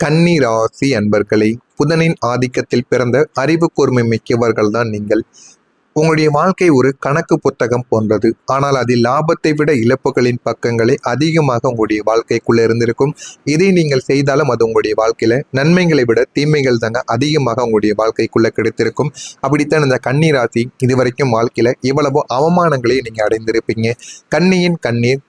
கன்னி ராசி அன்பர்களே, புதனின் ஆதிக்கத்தில் பிறந்த அறிவு கூர்மை மிக்கவர்கள் தான் நீங்கள். உங்களுடைய வாழ்க்கை ஒரு கணக்கு புத்தகம் போன்றது. ஆனால் அதில் லாபத்தை விட இழப்புகளின் பக்கங்களே அதிகமாக உங்களுடைய வாழ்க்கைக்குள்ள இருந்திருக்கும். இதை நீங்கள் செய்தாலும் அது உங்களுடைய வாழ்க்கையில நன்மைகளை விட தீமைகள் தாங்க அதிகமாக உங்களுடைய வாழ்க்கைக்குள்ள கிடைத்திருக்கும். அப்படித்தான் இந்த கன்னி ராசி இதுவரைக்கும் வாழ்க்கையில இவ்வளவோ அவமானங்களை நீங்க அடைந்திருப்பீங்க. கன்னியின் கண்ணீர்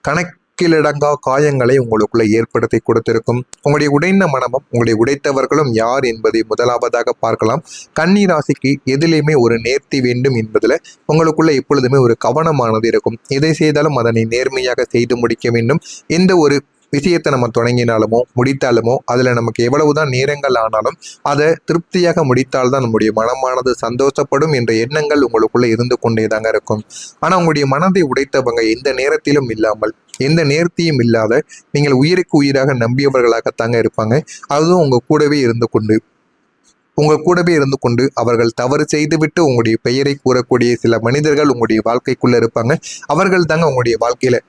கணக்கிலடங்கா காயங்களை உங்களுக்குள்ள ஏற்படுத்தி கொடுத்திருக்கும். உங்களுடைய உடைந்த மனமும் உங்களுடைய உடைத்தவர்களும் யார் என்பதை முதலாவதாக பார்க்கலாம். கன்னி ராசிக்கு எதிலையுமே ஒரு நேர்த்தி வேண்டும் என்பதில் உங்களுக்குள்ள எப்பொழுதுமே ஒரு கவனமானது இருக்கும். எதை செய்தாலும் அதனை நேர்மையாக செய்து முடிக்க வேண்டும். எந்த ஒரு விஷயத்தை நம்ம தொடங்கினாலுமோ முடித்தாலுமோ அதில் நமக்கு எவ்வளவுதான் நேரங்கள் ஆனாலும் அதை திருப்தியாக முடித்தால்தான் நம்முடைய மனமானது சந்தோஷப்படும் என்ற எண்ணங்கள் உங்களுக்குள்ள இருந்து கொண்டே தாங்க இருக்கும். ஆனால் உங்களுடைய மனதை உடைத்தவங்க எந்த நேரத்திலும் இல்லாமல் எந்த நேர்த்தியும் இல்லாத நீங்கள் உயிருக்கு உயிராக நம்பியவர்களாகத்தாங்க இருப்பாங்க. அதுவும் உங்கள் கூடவே இருந்து கொண்டு அவர்கள் தவறு செய்துவிட்டு உங்களுடைய பெயரை கூறக்கூடிய சில மனிதர்கள் உங்களுடைய வாழ்க்கைக்குள்ள இருப்பாங்க. அவர்கள் தாங்க உங்களுடைய வாழ்க்கையில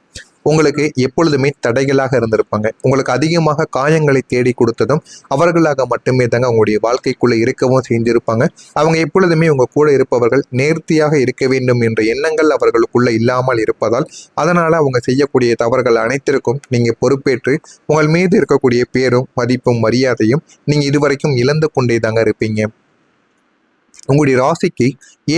உங்களுக்கு எப்பொழுதுமே தடைகளாக இருந்திருப்பாங்க. உங்களுக்கு அதிகமாக காயங்களை தேடி கொடுத்ததும் அவர்களாக மட்டுமே தாங்க உங்களுடைய வாழ்க்கைக்குள்ள இருக்கவும் செஞ்சிருப்பாங்க. அவங்க எப்பொழுதுமே உங்க கூட இருப்பவர்கள் நேர்த்தியாக இருக்க வேண்டும் என்ற எண்ணங்கள் அவர்களுக்குள்ள இல்லாமல் இருப்பதால் அதனால அவங்க செய்யக்கூடிய தவறுகள் அனைத்திற்கும் நீங்க பொறுப்பேற்று உங்கள் மீது இருக்கக்கூடிய பேரும் மதிப்பும் மரியாதையும் நீங்க இதுவரைக்கும் இழந்து கொண்டே தாங்க இருப்பீங்க. உங்களுடைய ராசிக்கு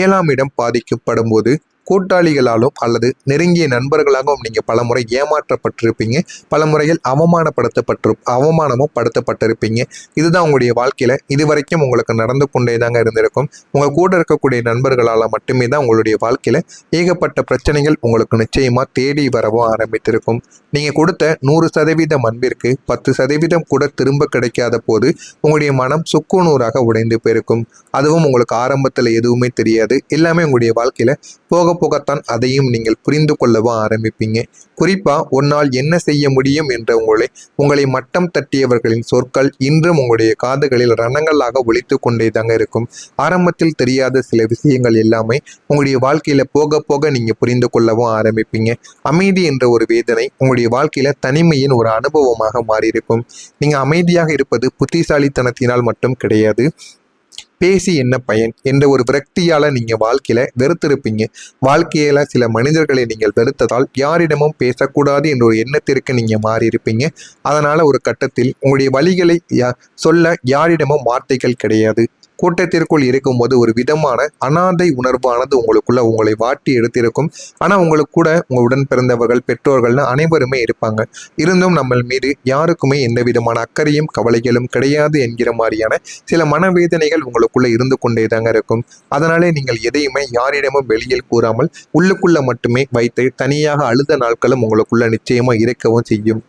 7ஆம் இடம் பாதிக்கப்படும் போது கூட்டாளிகளாலும் அல்லது நெருங்கிய நண்பர்களாகவும் நீங்க பலமுறை ஏமாற்றப்பட்டிருப்பீங்க. பல முறையில் அவமானமும் படுத்தப்பட்டிருப்பீங்க. இதுதான் உங்களுடைய வாழ்க்கையில இதுவரைக்கும் உங்களுக்கு நடந்து கொண்டே தாங்க இருந்திருக்கும். உங்க கூட இருக்கக்கூடிய நண்பர்களால மட்டுமே தான் உங்களுடைய வாழ்க்கையில ஏகப்பட்ட பிரச்சனைகள் உங்களுக்கு நிச்சயமா தேடி வரவும் ஆரம்பித்திருக்கும். நீங்க கொடுத்த 100% அன்பிற்கு 10% கூட திரும்ப கிடைக்காத போது உங்களுடைய மனம் சுக்குநூறாக உடைந்து போயிருக்கும். அதுவும் உங்களுக்கு ஆரம்பத்துல எதுவுமே தெரியாது. எல்லாமே உங்களுடைய வாழ்க்கையில போக போகத்தான் அதையும் நீங்கள் புரிந்து கொள்ளவும் ஆரம்பிப்பீங்க. குறிப்பா உன்னால் என்ன செய்ய முடியும் என்ற உங்களை மட்டம் தட்டியவர்களின் சொற்கள் இன்றும் உங்களுடைய காதுகளில் ரணங்களாக ஒலித்து கொண்டே தாங்க இருக்கும். ஆரம்பத்தில் தெரியாத சில விஷயங்கள் எல்லாமே உங்களுடைய வாழ்க்கையில போக போக நீங்க புரிந்து கொள்ளவும் ஆரம்பிப்பீங்க. அமைதி என்ற ஒரு வேதனை உங்களுடைய வாழ்க்கையில தனிமையின் ஒரு அனுபவமாக மாறியிருக்கும். நீங்க அமைதியாக இருப்பது புத்திசாலித்தனத்தினால் மட்டும் கிடையாது. பேசி என்ன பயன் என்ற ஒரு விரக்தியால நீங்க வாழ்க்கையில வெறுத்திருப்பீங்க. வாழ்க்கையில சில மனிதர்களை நீங்கள் வெறுத்ததால் யாரிடமும் பேசக்கூடாது என்ற ஒரு எண்ணத்திற்கு நீங்க மாறியிருப்பீங்க. அதனால ஒரு கட்டத்தில் உங்களுடைய வழிகளை சொல்ல யாரிடமும் வார்த்தைகள் கிடையாது. கூட்டத்திற்குள் இருக்கும்போது ஒரு விதமான அனாதை உணர்வானது உங்களை வாட்டி எடுத்திருக்கும். ஆனால் உங்களுக்கு கூட உங்கள் உடன் பிறந்தவர்கள் பெற்றோர்கள்னு அனைவருமே இருப்பாங்க. இருந்தும் நம்ம மீது யாருக்குமே எந்த விதமான அக்கறையும் கவலைகளும் கிடையாது என்கிற மாதிரியான சில மனவேதனைகள் உங்களுக்குள்ள இருந்து கொண்டே தாங்க இருக்கும். அதனாலே நீங்கள் எதையுமே யாரிடமும் வெளியில் கூறாமல் உள்ளுக்குள்ள மட்டுமே வைத்து தனியாக அழுத நாட்களும் உங்களுக்குள்ள நிச்சயமா இருக்கவும் செய்யும்.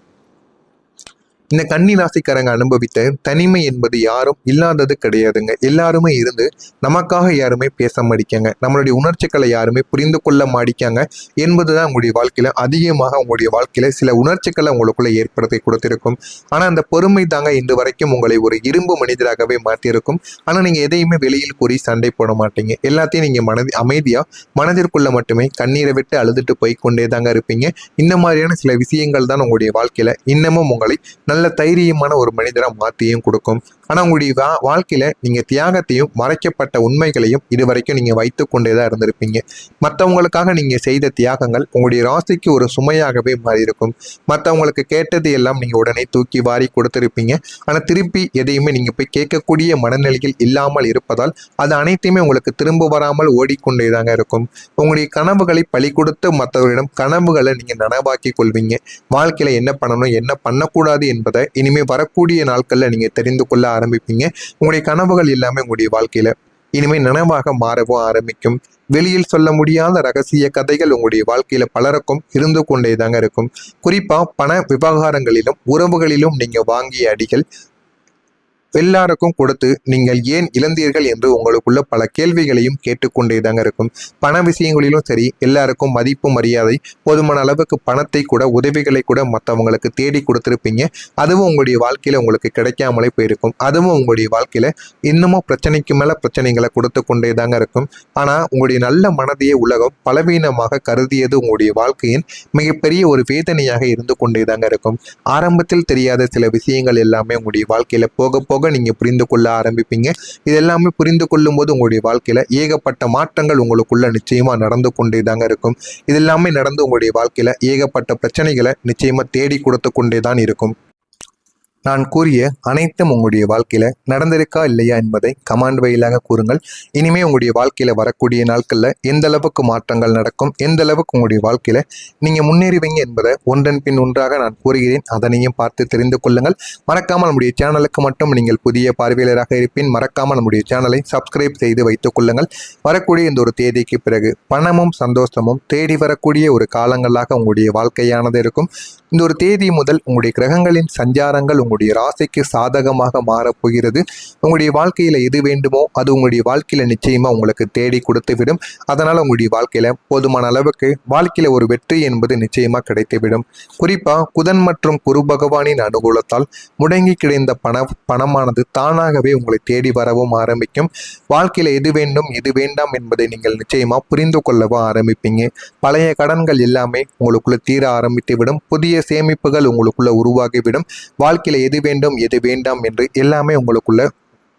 இந்த கன்னி ராசிக்காரங்க அனுபவித்த தனிமை என்பது யாரும் இல்லாதது கிடையாதுங்க. எல்லாருமே இருந்து நமக்காக யாருமே பேச மாடிக்காங்க, நம்மளுடைய உணர்ச்சிகளை யாருமே புரிந்து கொள்ள மாடிக்காங்க என்பதுதான் உங்களுடைய வாழ்க்கையில அதிகமாக உங்களுடைய வாழ்க்கையில சில உணர்ச்சிகளை உங்களுக்குள்ள ஏற்படுத்தி கொடுத்திருக்கும். ஆனா அந்த பொறுமை தாங்க இன்று வரைக்கும் உங்களை ஒரு இரும்பு மனிதராகவே மாற்றியிருக்கும். ஆனா நீங்க எதையுமே வெளியில் கூறி சண்டை போட மாட்டீங்க. எல்லாத்தையும் நீங்க அமைதியா மனதிற்குள்ள மட்டுமே கண்ணீரை விட்டு அழுதுட்டு போய்கொண்டே தாங்க இருப்பீங்க. இந்த மாதிரியான சில விஷயங்கள் தான் உங்களுடைய வாழ்க்கையில இன்னமும் உங்களை நல்ல தைரியமான ஒரு மனிதராக மாற்றியும் கொடுக்கும். ஆனால் உங்களுடைய வாழ்க்கையில நீங்க தியாகத்தையும் மறைக்கப்பட்ட உண்மைகளையும் இதுவரைக்கும் நீங்க வைத்து கொண்டே தான் இருந்திருப்பீங்க. மற்றவங்களுக்காக நீங்க செய்த தியாகங்கள் உங்களுடைய ராசிக்கு ஒரு சுமையாகவே மாறி இருக்கும். மற்றவங்களுக்கு கேட்டது எல்லாம் நீங்க உடனே தூக்கி வாரி கொடுத்திருப்பீங்க. ஆனால் திருப்பி எதையுமே நீங்க போய் கேட்கக்கூடிய மனநிலையில் இல்லாமல் இருப்பதால் அது அனைத்தையுமே உங்களுக்கு திரும்ப வராமல் ஓடிக்கொண்டே தாங்க இருக்கும். உங்களுடைய கனவுகளை பலி கொடுத்து மற்றவர்களிடம் கனவுகளை நீங்க நனவாக்கி கொள்வீங்க. வாழ்க்கையில என்ன பண்ணணும் என்ன பண்ணக்கூடாது என்பதை இனிமே வரக்கூடிய நாட்கள்ல நீங்க தெரிந்து கொள்ள ஆரம்பிப்பீங்க. உங்களுடைய கனவுகள் எல்லாமே உங்களுடைய வாழ்க்கையில இனிமே நனவாக மாறவும் ஆரம்பிக்கும். வெளியில் சொல்ல முடியாத ரகசிய கதைகள் உங்களுடைய வாழ்க்கையில பலருக்கும் இருந்து கொண்டே தாங்க இருக்கும். குறிப்பா பண விவகாரங்களிலும் உறவுகளிலும் நீங்க வாங்கிய அடிகள் எல்லாருக்கும் கொடுத்து நீங்கள் ஏன் இழந்தீர்கள் என்று உங்களுக்குள்ள பல கேள்விகளையும் கேட்டுக்கொண்டே தாங்க இருக்கும். பண விஷயங்களிலும் சரி, எல்லாருக்கும் மதிப்பு மரியாதை, போதுமான அளவுக்கு பணத்தை கூட, உதவிகளை கூட மற்றவங்களுக்கு தேடி கொடுத்துருப்பீங்க. அதுவும் உங்களுடைய வாழ்க்கையில உங்களுக்கு கிடைக்காமலே போயிருக்கும். அதுவும் உங்களுடைய வாழ்க்கையில இன்னமும் பிரச்சனைக்கு மேல பிரச்சனைகளை கொடுத்து கொண்டே தாங்க இருக்கும். ஆனா உங்களுடைய நல்ல மனதையே உலகம் பலவீனமாக கருதியது உங்களுடைய வாழ்க்கையின் மிகப்பெரிய ஒரு வேதனையாக இருந்து கொண்டே தாங்க இருக்கும். ஆரம்பத்தில் தெரியாத சில விஷயங்கள் எல்லாமே உங்களுடைய வாழ்க்கையில போக போக நீங்க புரிந்து கொள்ள ஆரம்பிப்பீங்க. இது எல்லாமே புரிந்து கொள்ளும் போது உங்களுடைய வாழ்க்கையில ஏகப்பட்ட மாற்றங்கள் உங்களுக்குள்ள நிச்சயமா நடந்து கொண்டே தாங்க இருக்கும். இது எல்லாமே நடந்து உங்களுடைய வாழ்க்கையில ஏகப்பட்ட பிரச்சனைகளை நிச்சயமா தேடி கொடுத்து கொண்டே தான் இருக்கும். நான் கூறிய அனைத்தும் உங்களுடைய வாழ்க்கையில நடந்திருக்கா இல்லையா என்பதை கமெண்ட் வழியாக கூறுங்கள். இனிமே உங்களுடைய வாழ்க்கையில வரக்கூடிய நாட்கள்ல எந்த அளவுக்கு மாற்றங்கள் நடக்கும், எந்த அளவுக்கு உங்களுடைய வாழ்க்கையில நீங்க முன்னேறுவீங்க என்பதை ஒன்றன் பின் ஒன்றாக நான் கூறுகிறேன். அதனையும் பார்த்து தெரிந்து கொள்ளுங்கள். மறக்காமல் நம்முடைய சேனலுக்கு மட்டும் நீங்கள் புதிய பார்வையாளராக இருப்பின் மறக்காமல் நம்முடைய சேனலை சப்ஸ்கிரைப் செய்து வைத்துக் கொள்ளுங்கள். வரக்கூடிய இந்த ஒரு தேதிக்கு பிறகு பணமும் சந்தோஷமும் தேடி வரக்கூடிய ஒரு காலங்களாக உங்களுடைய வாழ்க்கையானது இருக்கும். இந்த ஒரு தேதி முதல் உங்களுடைய கிரகங்களின் சஞ்சாரங்கள் உங்களுடைய ராசிக்கு சாதகமாக மாறப்போகிறது. உங்களுடைய வாழ்க்கையில எது வேண்டுமோ அது உங்களுடைய வாழ்க்கையில நிச்சயமா உங்களுக்கு தேடி கொடுத்துவிடும். அதனால உங்களுடைய வாழ்க்கையில போதுமான அளவுக்கு வாழ்க்கையில ஒரு வெற்றி என்பது நிச்சயமா கிடைத்துவிடும். குறிப்பா புதன் மற்றும் குரு பகவானின் அனுகூலத்தால் முடங்கி கிடைந்த பணமானது தானாகவே உங்களை தேடி வரவும் ஆரம்பிக்கும். வாழ்க்கையில எது வேண்டும் எது வேண்டாம் என்பதை நீங்கள் நிச்சயமா புரிந்து கொள்ளவும் ஆரம்பிப்பீங்க. பழைய கடன்கள் எல்லாமே உங்களுக்குள்ள தீர ஆரம்பித்துவிடும். புதிய சேமிப்புகள் உங்களுக்குள்ள உருவாகிவிடும். வாழ்க்கையில எது வேண்டும் எது வேண்டாம் என்று எல்லாமே உங்களுக்குள்ள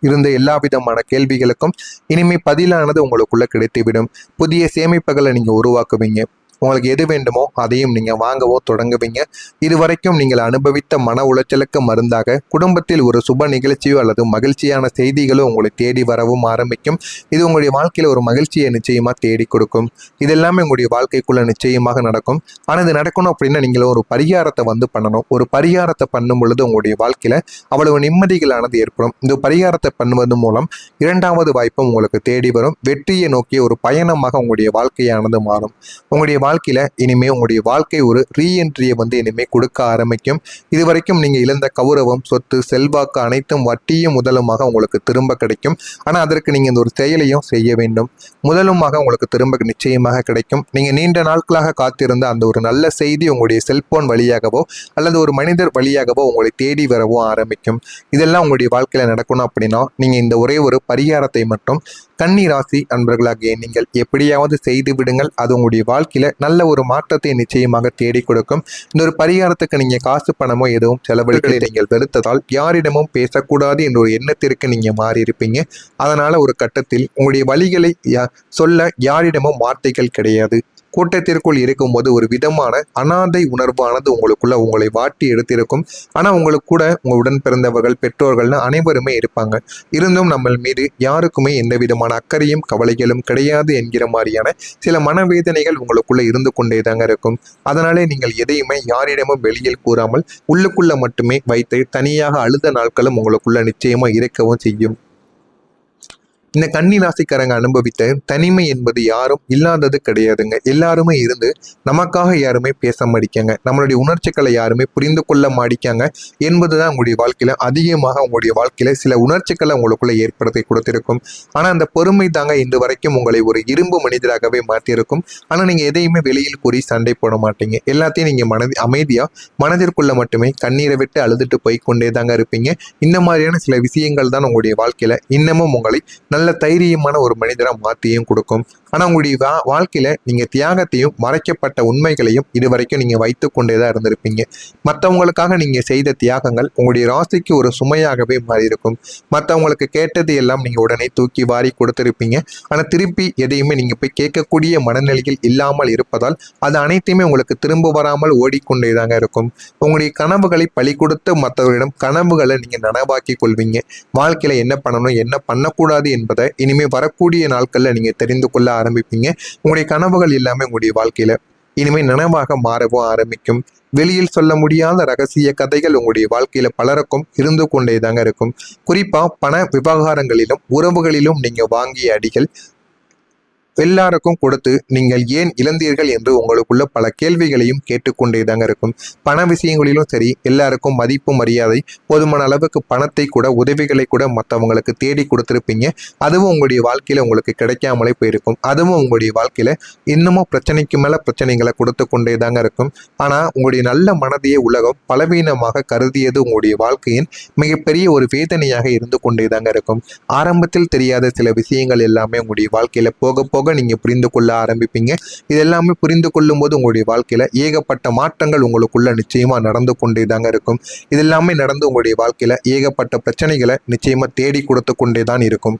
இருந்த எல்லா விதமான கேள்விகளுக்கும் இனிமே பதிலானது உங்களுக்குள்ள கிடைத்துவிடும். புதிய சேமிப்புகளை நீங்க உருவாக்குவீங்க. உங்களுக்கு எது வேண்டுமோ அதையும் நீங்க வாங்கவோ தொடங்குவீங்க. இதுவரைக்கும் நீங்கள் அனுபவித்த மன உளைச்சலுக்கு மருந்தாக குடும்பத்தில் ஒரு சுப நிகழ்ச்சியோ அல்லது மகிழ்ச்சியான செய்திகளோ உங்களை தேடி வரவும் ஆரம்பிக்கும். இது உங்களுடைய வாழ்க்கையில ஒரு மகிழ்ச்சியை நிச்சயமா தேடி கொடுக்கும். இதெல்லாமே உங்களுடைய வாழ்க்கைக்குள்ள நிச்சயமாக நடக்கும். ஆனால் இது நடக்கணும் அப்படின்னா நீங்களும் ஒரு பரிகாரத்தை பண்ணணும். ஒரு பரிகாரத்தை பண்ணும் பொழுது உங்களுடைய வாழ்க்கையில அவ்வளவு நிம்மதிகளானது ஏற்படும். இந்த பரிகாரத்தை பண்ணுவது மூலம் இரண்டாவது வாய்ப்பும் உங்களுக்கு தேடி வரும். வெற்றியை நோக்கிய ஒரு பயணமாக உங்களுடைய வாழ்க்கையானது மாறும். உங்களுடைய வாழ்க்கையில இனிமே உங்களுடைய வாழ்க்கை ஒரு ரீஎன்ட்ரியை இனிமே கொடுக்க ஆரம்பிக்கும். இதுவரைக்கும் நீங்க இழந்த கௌரவம், சொத்து, செல்வாக்கு அனைத்தும் வட்டியும் முதலுமாக உங்களுக்கு திரும்ப கிடைக்கும். ஆனா அதற்கு நீங்க இந்த ஒரு செயலையும் செய்ய வேண்டும். முதலுமாக உங்களுக்கு திரும்ப நிச்சயமாக கிடைக்கும். நீங்க நீண்ட நாட்களாக காத்திருந்த அந்த ஒரு நல்ல செய்தி உங்களுடைய செல்போன் வழியாகவோ அல்லது ஒரு மனிதர் வழியாகவோ உங்களை தேடி வரவோ ஆரம்பிக்கும். இதெல்லாம் உங்களுடைய வாழ்க்கையில நடக்கணும் அப்படின்னா நீங்க இந்த ஒரே ஒரு பரிகாரத்தை மட்டும் கன்னி ராசி அன்பர்களாகிய நீங்கள் எப்படியாவது செய்து விடுங்கள். அது உங்களுடைய வாழ்க்கையில நல்ல ஒரு மாற்றத்தை நிச்சயமாக தேடி கொடுக்கும். இந்த ஒரு பரிகாரத்துக்கு நீங்க காசு பணமோ எதுவும் செலவழிகளை நீங்கள் வெறுத்ததால் யாரிடமும் பேசக்கூடாது என்ற ஒரு எண்ணத்திற்கு நீங்க மாறி இருப்பீங்க. அதனால ஒரு கட்டத்தில் உங்களுடைய வழிகளை சொல்ல யாரிடமும் வார்த்தைகள் கிடையாது. கூட்டத்திற்குள் இருக்கும்போது ஒரு விதமான அனாதை உணர்வானது உங்களுக்குள்ள உங்களை வாட்டி எடுத்திருக்கும். ஆனா உங்களுக்கு கூட உங்க உடன் பிறந்தவர்கள், பெற்றோர்கள்னு அனைவருமே இருப்பாங்க. இருந்தும் நம்ம மீது யாருக்குமே எந்த விதமான அக்கறையும் கவலைகளும் கிடையாது என்கிற மாதிரியான சில மனவேதனைகள் உங்களுக்குள்ள இருந்து கொண்டே தாங்க இருக்கும். அதனாலே நீங்கள் எதையுமே யாரிடமும் வெளியில் கூறாமல் உள்ளுக்குள்ள மட்டுமே வைத்து தனியாக அழுத நாட்களும் உங்களுக்குள்ள நிச்சயமா இருக்கவும் செய்யும். இந்த கன்னி ராசிக்காரங்க அனுபவித்த தனிமை என்பது யாரும் இல்லாதது கிடையாதுங்க. எல்லாருமே இருந்து நமக்காக யாருமே பேச மாடிக்காங்க, நம்மளுடைய உணர்ச்சிகளை யாருமே புரிந்து கொள்ள மாடிக்காங்க என்பதுதான் உங்களுடைய வாழ்க்கையில அதிகமாக உங்களுடைய வாழ்க்கையில சில உணர்ச்சிகளை உங்களுக்குள்ள ஏற்படுத்தி கொடுத்திருக்கும். ஆனா அந்த பொறுமை தாங்க இன்று வரைக்கும் உங்களை ஒரு இரும்பு மனிதராகவே மாற்றியிருக்கும். ஆனா நீங்க எதையுமே வெளியில் கூறி சண்டை போட மாட்டீங்க. எல்லாத்தையும் நீங்க அமைதியா மனதிற்குள்ள மட்டுமே கண்ணீரை விட்டு அழுதுட்டு போய் கொண்டே தாங்க இருப்பீங்க. இந்த மாதிரியான சில விஷயங்கள் தான் உங்களுடைய வாழ்க்கையில இன்னமும் உங்களை நல்ல தைரியமான ஒரு மனிதரா மாற்றியும் கொடுக்கும். ஆனா உங்களுடைய வாழ்க்கையில நீங்க தியாகத்தையும் மறைக்கப்பட்ட உண்மைகளையும் இதுவரைக்கும் நீங்க வைத்து கொண்டேதான் இருந்திருப்பீங்க. மற்றவங்களுக்காக நீங்க செய்த தியாகங்கள் உங்களுடைய ராசிக்கு ஒரு சுமையாகவே மாறி இருக்கும். மற்றவங்களுக்கு கேட்டது எல்லாம் நீங்க உடனே தூக்கி வாரி கொடுத்திருப்பீங்க. ஆனா திருப்பி எதையுமே நீங்க போய் கேட்கக்கூடிய மனநிலையில் இல்லாமல் இருப்பதால் அது அனைத்தையுமே உங்களுக்கு திரும்ப வராமல் ஓடிக்கொண்டேதாங்க இருக்கும். உங்களுடைய கனவுகளை பலி கொடுத்து மற்றவர்களிடம் கனவுகளை நீங்க நனவாக்கி கொள்வீங்க. வாழ்க்கையில என்ன பண்ணணும் என்ன பண்ணக்கூடாது என்பதை இனிமே வரக்கூடிய நாட்கள்ல நீங்க தெரிந்து கொள்ள ஆரம்பிப்பீங்க. உங்களுடைய கனவுகள் எல்லாமே உங்களுடைய வாழ்க்கையில இனிமே நனவாக மாறவும் ஆரம்பிக்கும். வெளியில் சொல்ல முடியாத ரகசிய கதைகள் உங்களுடைய வாழ்க்கையில பலருக்கும் இருந்து கொண்டே தாங்க இருக்கும். குறிப்பா பண விவகாரங்களிலும் உறவுகளிலும் நீங்க வாங்கிய அடிகள் எல்லாருக்கும் கொடுத்து நீங்கள் ஏன் இழந்தீர்கள் என்று உங்களுக்குள்ள பல கேள்விகளையும் கேட்டுக்கொண்டே தாங்க இருக்கும். பண விஷயங்களிலும் சரி, எல்லாருக்கும் மதிப்பு மரியாதை, போதுமான அளவுக்கு பணத்தை கூட, உதவிகளை கூட மற்றவங்களுக்கு தேடி கொடுத்துருப்பீங்க. அதுவும் உங்களுடைய வாழ்க்கையில உங்களுக்கு கிடைக்காமலே போயிருக்கும். அதுவும் உங்களுடைய வாழ்க்கையில இன்னமும் பிரச்சனைக்கு மேல பிரச்சனைகளை கொடுத்து கொண்டே தாங்க இருக்கும். ஆனா உங்களுடைய நல்ல மனதையே உலகம் பலவீனமாக கருதியது உங்களுடைய வாழ்க்கையின் மிகப்பெரிய ஒரு வேதனையாக இருந்து கொண்டே தாங்க இருக்கும். ஆரம்பத்தில் தெரியாத சில விஷயங்கள் எல்லாமே உங்களுடைய வாழ்க்கையில போக போக நீங்க புரிந்து கொள்ள ஆரம்பிப்பீங்க. இது எல்லாமே புரிந்து கொள்ளும் போது உங்களுடைய வாழ்க்கையில ஏகப்பட்ட மாற்றங்கள் உங்களுக்குள்ள நிச்சயமா நடந்து கொண்டே தாங்க இருக்கும். இது எல்லாமே நடந்து உங்களுடைய வாழ்க்கையில ஏகப்பட்ட பிரச்சனைகளை நிச்சயமா தேடி கொடுத்து கொண்டே தான் இருக்கும்.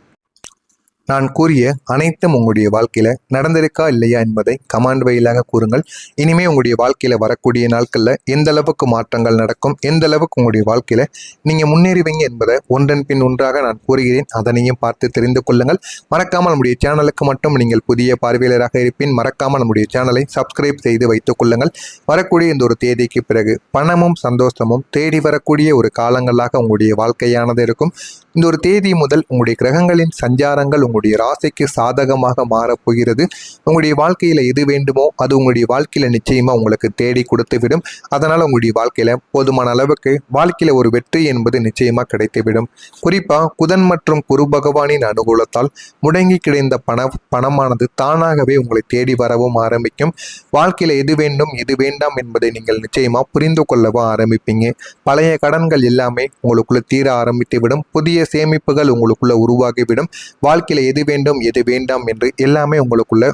நான் கூறிய அனைத்தும் உங்களுடைய வாழ்க்கையில நடந்திருக்கா இல்லையா என்பதை கமெண்ட் வழியாக கூறுங்கள். இனிமே உங்களுடைய வாழ்க்கையில வரக்கூடிய நாட்கள்ல எந்த அளவுக்கு மாற்றங்கள் நடக்கும், எந்த அளவுக்கு உங்களுடைய வாழ்க்கையில நீங்க முன்னேறுவீங்க என்பதை ஒன்றன் பின் ஒன்றாக நான் கூறுகிறேன். அதனையும் பார்த்து தெரிந்து கொள்ளுங்கள். மறக்காமல் நம்முடைய சேனலுக்கு மட்டும் நீங்கள் புதிய பார்வையாளராக இருப்பின் மறக்காமல் நம்முடைய சேனலை சப்ஸ்கிரைப் செய்து வைத்துக் கொள்ளுங்கள். வரக்கூடிய இந்த ஒரு தேதிக்கு பிறகு பணமும் சந்தோஷமும் தேடி வரக்கூடிய ஒரு காலங்களாக உங்களுடைய வாழ்க்கையானது இருக்கும். இந்த ஒரு தேதி முதல் உங்களுடைய கிரகங்களின் சஞ்சாரங்கள் உங்களுடைய ராசிக்கு சாதகமாக மாறப்போகிறது. உங்களுடைய வாழ்க்கையில எது வேண்டுமோ அது உங்களுடைய வாழ்க்கையில நிச்சயமா உங்களுக்கு தேடி கொடுத்துவிடும். அதனால உங்களுடைய வாழ்க்கையில போதுமான அளவுக்கு வாழ்க்கையில ஒரு வெற்றி என்பது நிச்சயமா கிடைத்துவிடும். குறிப்பா புதன் மற்றும் குரு பகவானின் அனுகூலத்தால் முடங்கி கிடைந்த பணமானது தானாகவே உங்களை தேடி வரவும் ஆரம்பிக்கும். வாழ்க்கையில எது வேண்டும் எது வேண்டாம் என்பதை நீங்கள் நிச்சயமா புரிந்து கொள்ளவும் ஆரம்பிப்பீங்க. பழைய கடன்கள் எல்லாமே உங்களுக்குள்ள தீர ஆரம்பித்துவிடும். புதிய சேமிப்புகள் உங்களுக்குள்ள உருவாகிவிடும். வாழ்க்கையில எது வேண்டும் எது வேண்டாம் என்று எல்லாமே உங்களுக்குள்ள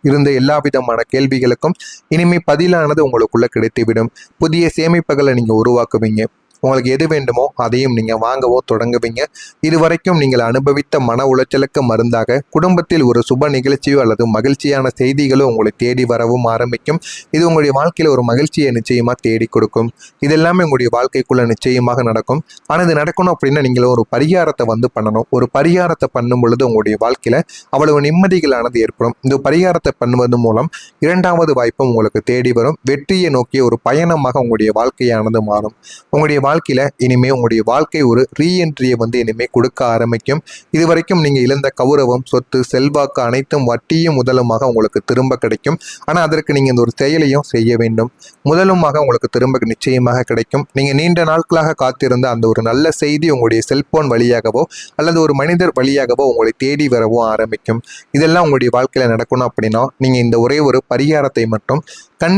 இருந்த எல்லா விதமான கேள்விகளுக்கும் இனிமே பதிலானது உங்களுக்குள்ள கிடைத்துவிடும். புதிய சேமிப்புகளை நீங்க உருவாக்குவீங்க. உங்களுக்கு எது வேண்டுமோ அதையும் நீங்க வாங்கவோ தொடங்குவீங்க. இதுவரைக்கும் நீங்கள் அனுபவித்த மன உளைச்சலுக்கு மருந்தாக குடும்பத்தில் ஒரு சுப நிகழ்ச்சியோ அல்லது மகிழ்ச்சியான செய்திகளோ உங்களை தேடி வரவும் ஆரம்பிக்கும். இது உங்களுடைய வாழ்க்கையில ஒரு மகிழ்ச்சியை நிச்சயமா தேடி கொடுக்கும். இது எல்லாமே உங்களுடைய வாழ்க்கைக்குள்ள நிச்சயமாக நடக்கும். ஆனா இது நடக்கணும் அப்படின்னா நீங்கள் ஒரு பரிகாரத்தை பண்ணணும். ஒரு பரிகாரத்தை பண்ணும் பொழுது உங்களுடைய வாழ்க்கையில அவ்வளவு நிம்மதிகளானது ஏற்படும். இந்த பரிகாரத்தை பண்ணுவது மூலம் இரண்டாவது வாய்ப்பும் உங்களுக்கு தேடி வரும். வெற்றியை நோக்கிய ஒரு பயணமாக உங்களுடைய வாழ்க்கையானது மாறும். உங்களுடைய வாழ்க்கையில இனிமே உங்களுடைய வாழ்க்கை ஒரு ரீஎன்ட்ரியை இனிமே கொடுக்க ஆரம்பிக்கும். இதுவரைக்கும் நீங்க இழந்த கௌரவம், சொத்து, செல்வாக்கு அனைத்தும் வட்டியும் முதலுமாக உங்களுக்கு திரும்ப கிடைக்கும். ஆனா அதற்கு நீங்க இந்த ஒரு செயலையும் செய்ய வேண்டும். முதலுமாக உங்களுக்கு திரும்ப நிச்சயமாக கிடைக்கும். நீங்க நீண்ட நாட்களாக காத்திருந்த அந்த ஒரு நல்ல செய்தி உங்களுடைய செல்போன் வழியாகவோ அல்லது ஒரு மனிதர் வழியாகவோ உங்களை தேடி வரவும் ஆரம்பிக்கும். இதெல்லாம் உங்களுடைய வாழ்க்கையில நடக்கணும் அப்படின்னா நீங்க இந்த ஒரே ஒரு பரிகாரத்தை மட்டும்